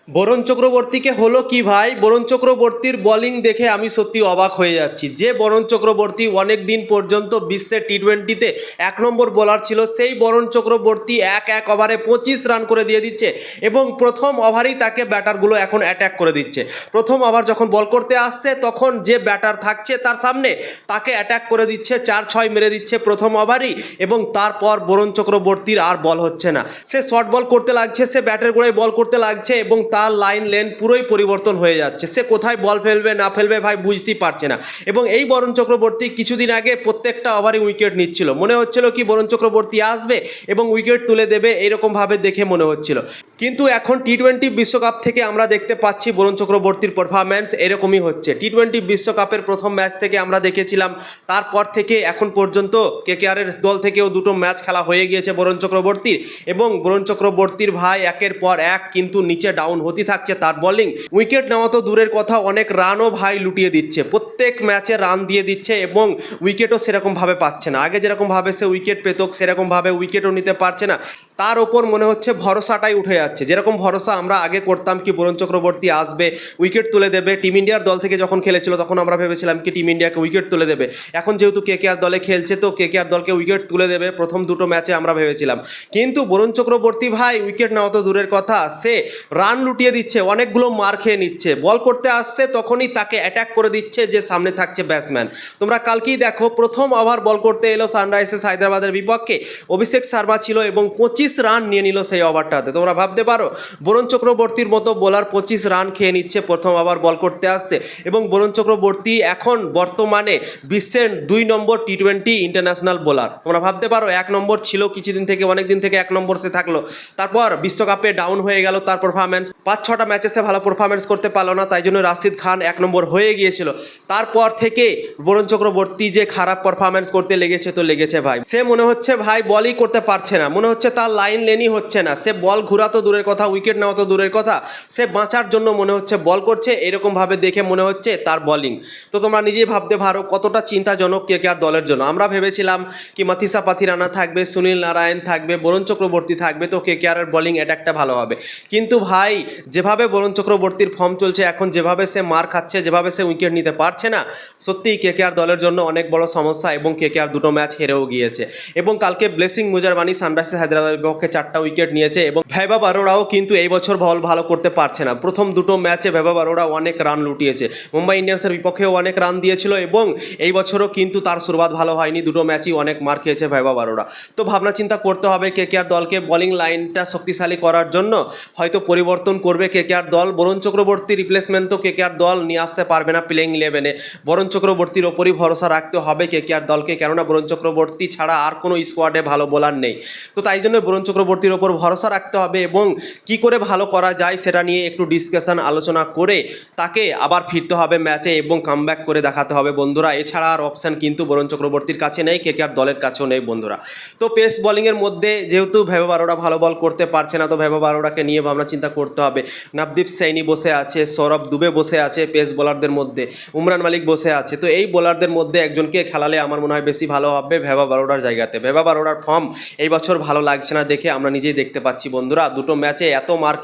বরুণ চক্রবর্তীকে হলো কি ভাই? বরুণ চক্রবর্তীর বোলিং দেখে আমি সত্যি অবাক হয়ে যাচ্ছি। যে বরুণ চক্রবর্তী অনেক দিন পর্যন্ত বিশ্বের টি-20-তে ১ নম্বর বোলার ছিল, সেই বরুণ চক্রবর্তী এক ওভারে ২৫ রান করে দিয়ে দিচ্ছে এবং প্রথম ওভারেই তাকে ব্যাটারগুলো এখন অ্যাটাক করে দিচ্ছে। প্রথম ওভার যখন বল করতে আসছে তখন যে ব্যাটার থাকছে তার সামনে তাকে অ্যাটাক করে দিচ্ছে, ৪-৬ মেরে দিচ্ছে প্রথম ওভারই এবং তারপর বরুণ চক্রবর্তীর আর বল হচ্ছে না। সে শর্ট বল করতে লাগছে, সে ব্যাটের গোড়ায় বল করতে লাগছে এবং তার লাইন লেন পুরোই পরিবর্তন হয়ে যাচ্ছে। সে কোথায় বল ফেলবে না ফেলবে ভাই বুঝতেই পারছে না। এবং এই বরুণ চক্রবর্তী কিছুদিন আগে প্রত্যেকটা ওভারে উইকেট নিচ্ছিল, মনে হচ্ছিল কি বরুণ চক্রবর্তী আসবে এবং উইকেট তুলে দেবে, এইরকমভাবে দেখে মনে হচ্ছিল। কিন্তু এখন টি-20 বিশ্বকাপ থেকে আমরা দেখতে পাচ্ছি বরুণ চক্রবর্তীর পারফরম্যান্স এরকমই হচ্ছে। টি-20 বিশ্বকাপের প্রথম ম্যাচ থেকে আমরা দেখেছিলাম, তারপর থেকে এখন পর্যন্ত কেকেআরের দল থেকেও দুটো ম্যাচ খেলা হয়ে গিয়েছে বরুণ চক্রবর্তীর এবং বরুণ চক্রবর্তীর ভাই একের পর এক কিন্তু নিচে ডাউন হতে থাকছে তার বোলিং। উইকেট নেওয়া তো দূরের কথা, অনেক রানও ভাই লুটিয়ে দিচ্ছে, প্রত্যেক ম্যাচে রান দিয়ে দিচ্ছে এবং উইকেটও সেরকমভাবে পাচ্ছে না। আগে যেরকমভাবে সে উইকেট পেত সেরকমভাবে উইকেটও নিতে পারছে না। তার ওপর মনে হচ্ছে ভরসাটাই উঠে যাচ্ছে, যেরকম ভরসা আমরা আগে করতাম কি বরুণ চক্রবর্তী আসবে, উইকেট তুলে দেবে। টিম ইন্ডিয়ার দল থেকে যখন খেলেছিল তখন আমরা ভেবেছিলাম কি টিম ইন্ডিয়াকে উইকেট তুলে দেবে। এখন যেহেতু কেকেআর দলে খেলছে তো কেকেআর দলকে উইকেট তুলে দেবে প্রথম দুটো ম্যাচে আমরা ভেবেছিলাম। কিন্তু বরুণ চক্রবর্তী ভাই উইকেট নেওয়া তো দূরের কথা, সে রান লুটিয়ে দিচ্ছে, অনেকগুলো মার খেয়ে নিচ্ছে। বল করতে আসছে তখনই তাকে অ্যাটাক করে দিচ্ছে যে সামনে থাকছে ব্যাটসম্যান। তোমরা কালকেই দেখো, প্রথম ওভার বল করতে এলো সানরাইজার্স হায়দ্রাবাদের বিপক্ষে, অভিষেক শর্মা ছিল এবং ২৫ রান নিয়ে নিল সেই ওভারটাতে। তোমরা ভাবতে পারো বরুণ চক্রবর্তীর মতো বোলার ২৫ রান খেয়ে নিচ্ছে প্রথম ওভার বল করতে আসছে এবং বরুণ চক্রবর্তী এখন বর্তমানে বিশ্বের ২ নম্বর টি-20 ইন্টারন্যাশনাল বোলার। তোমরা ভাবতে পারো ১ নম্বর ছিল কিছুদিন থেকে, অনেক দিন থেকে ১ নম্বর সে থাকলো, তারপর বিশ্বকাপে ডাউন হয়ে গেল তার পারফরম্যান্স। ৫-৬টা ম্যাচে সে ভালো পারফরম্যান্স করতে পারলো না, তাই জন্য রাশিদ খান ১ নম্বর হয়ে গিয়েছিল। তারপর থেকে বরুণ চক্রবর্তী যে খারাপ পারফরম্যান্স করতে লেগেছে তো লেগেছে ভাই। সে মনে হচ্ছে ভাই বলই করতে পারছে না, মনে হচ্ছে তার লাইন লেনই হচ্ছে না। সে বল ঘুরা তো দূরের কথা, উইকেট নেওয়া তো দূরের কথা, সে বাঁচার জন্য মনে হচ্ছে বল করছে, এরকমভাবে দেখে মনে হচ্ছে তার বোলিং। তো তোমরা নিজেই ভাবতে পারো কতটা চিন্তাজনক কেকেআর দলের জন্য। আমরা ভেবেছিলাম কি মাথিসা পাথিরানা থাকবে, সুনীল নারায়ণ থাকবে, বরুণ চক্রবর্তী থাকবে, তো কেকেআরের বোলিং অ্যাটাকটা ভালো হবে। কিন্তু ভাই যেভাবে বরুণ চক্রবর্তীর ফর্ম চলছে এখন, যেভাবে সে মার খাচ্ছে, যেভাবে সে উইকেট নিতে পারছে না, সত্যিই কেকেআর দলের জন্য অনেক বড় সমস্যা এবং কেকেআর দুটো ম্যাচ হেরেও গিয়েছে। এবং কালকে ব্লেসিং মুজারবানি সানরাইজার্স হায়দ্রাবাদের বিপক্ষে 4টা উইকেট নিয়েছে এবং ভৈভব অরোরাও কিন্তু এই বছর বল ভালো করতে পারছে না। প্রথম দুটো ম্যাচে ভৈভব অরোরা অনেক রান লুটিয়েছে, মুম্বাই ইন্ডিয়ান্সের বিপক্ষেও অনেক রান দিয়েছিল এবং এই বছরও কিন্তু তার শুরুয়াত ভালো হয়নি, দুটো ম্যাচই অনেক মার খেয়েছে ভৈভব অরোরা। তো ভাবনা চিন্তা করতে হবে কেকেআর দলকে বোলিং লাইনটা শক্তিশালী করার জন্য হয়তো পরিবর্তন করবে কেকেআর দল। বরুণ চক্রবর্তী রিপ্লেসমেন্ট তো কেকেআর দল নিয়ে আসতে পারবে না প্লেইং 11-এ, বরুণ চক্রবর্তীর ওপরই ভরসা রাখতে হবে কেকেআর দলকে, কেননা বরুণ চক্রবর্তী ছাড়া আর কোনো স্কোয়াডে ভালো বোলার নেই। তো তাই জন্য বরুণ চক্রবর্তীর ওপর ভরসা রাখতে হবে এবং কি করে ভালো করা যায় সেটা নিয়ে একটু ডিসকাশন আলোচনা করে তাকে আবার ফিরতে হবে ম্যাচে এবং কামব্যাক করে দেখাতে হবে বন্ধুরা। এছাড়া আর অপশান কিন্তু বরুণ চক্রবর্তীর কাছে নেই, কেকেআর দলের কাছেও নেই বন্ধুরা। তো পেস বোলিংয়ের মধ্যে যেহেতু ভৈভব অরোরা ভালো বল করতে পারছে না, তো ভৈভব অরোরাকে নিয়ে ভাবনা চিন্তা করতে হবে। নবদীপ সাইনি বসে আছে, সৌরভ দুবে বসে আছে পেস বোলারদের মধ্যে, উমরান মালিক বসে আছে। তো এই বোলারদের মধ্যে একজনকে খেলালে আমার মনে হয় বেশি ভালো হবে ভৈভব অরোরার জায়গাতে। ভৈভব অরোরার ফর্ম এই বছর ভালো লাগছে না দেখে আমরা নিজেই দেখতে পাচ্ছি বন্ধুরা। দুটো ম্যাচে এত মার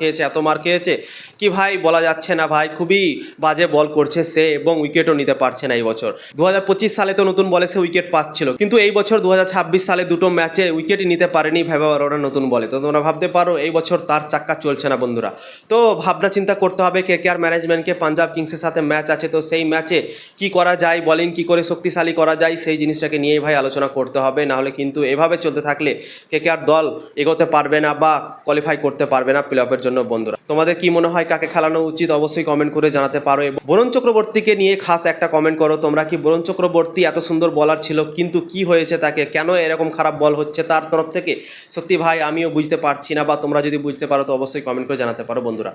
খেয়েছে কি ভাই বলা যাচ্ছে না ভাই, খুবই বাজে বল করছে সে এবং উইকেটও নিতে পারছে না এই বছর। ২০২৫ সালে তো নতুন বলে সে উইকেট পাচ্ছিল, কিন্তু এই বছর ২০২৬ সালে দুটো ম্যাচে উইকেটই নিতে পারেনি ভৈভব অরোরা নতুন বলে। তো তোমরা ভাবতে পারো এই বছর তার চাক্কা চলছে না বন্ধুরা। তো ভাবনা চিন্তা করতে হবে কেকেআর ম্যানেজমেন্টকে। পাঞ্জাব কিংসের সাথে ম্যাচ আছে, তো সেই ম্যাচে কি করা যায়, বোলিং কি করে শক্তিশালী করা যায় সেই জিনিসটাকে নিয়েই ভাই আলোচনা করতে হবে। নাহলে কিন্তু এভাবে চলতে থাকলে কেকেআর দল এগোতে পারবে না বা কোয়ালিফাই করতে পারবে না প্লে অফের জন্য বন্ধুরা। তোমাদের কি মনে হয় কাকে খেলানো উচিত অবশ্যই কমেন্ট করে জানাতে পারো। এবং বরুণ চক্রবর্তীকে নিয়ে খাস একটা কমেন্ট করো তোমরা, কি বরুণ চক্রবর্তী এত সুন্দর বলার ছিল কিন্তু কি হয়েছে তাকে, কেন এরকম খারাপ বল হচ্ছে তার তরফ থেকে? সত্যি ভাই আমিও বুঝতে পারছি না, বা তোমরা যদি বুঝতে পারো তো অবশ্যই কমেন্ট করে জানাতে পারো বন্ধুরা।